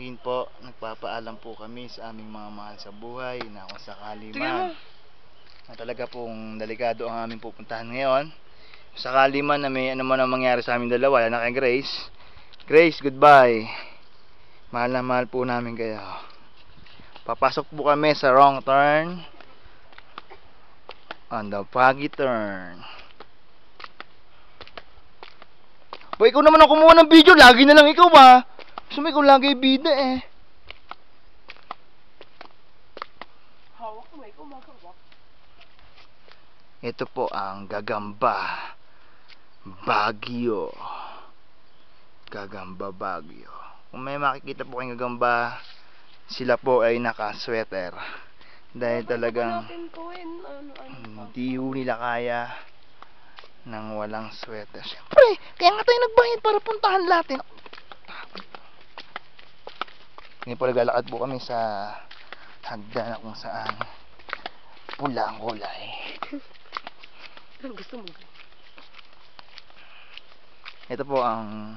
Ngayon po, nagpapaalam po kami sa aming mga mahal sa buhay na kung sakali Tingnan mo. man na talaga pong delikado ang aming pupuntahan ngayon. Kung sakali man na may ano man ang mangyari sa aming dalawa, yan na kay Grace. Grace, goodbye. Mahal na mahal po namin kayo. Papasok po kami sa wrong turn. On the foggy turn. Boy, ikaw naman ang kumuha ng video. Lagi na lang ikaw ba? Gusto mo ikaw lagi bida eh. Hawak mo, ikaw magawak. Ito po ang Gagamba Baguio. Gagamba Baguio. Kung may makikita po kayong Gagamba, sila po ay naka-sweater. Dahil talagang hindi ho nila kaya nang walang sweater. Siyempre, kaya nga tayo nagbayad para puntahan natin. Ngayon po naglalakad po kami sa hagdan na kung saan pula ang kulay. Ano gusto mo? Ito po ang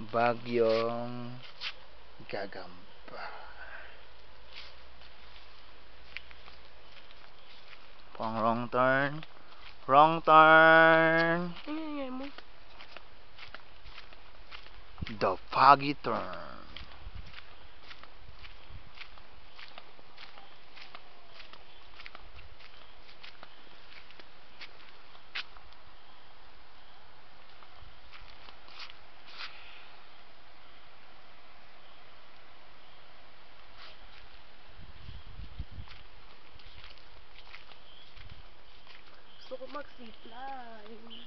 Bagyong Gagamba. Pang wrong turn. Wrong turn. Ay mo. The foggy turn. Gusto ko mag-zipline.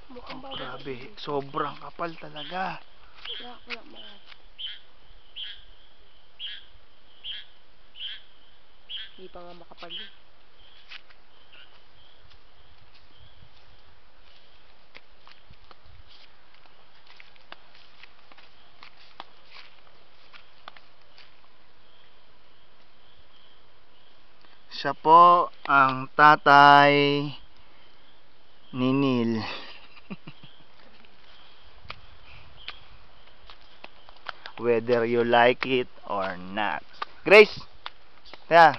Mukhang Oh, grabe, sobrang kapal talaga. Wala man. Hindi pa nga makapal yun. Siya po ang tatay ni Neil. Whether you like it or not. Grace! Yeah.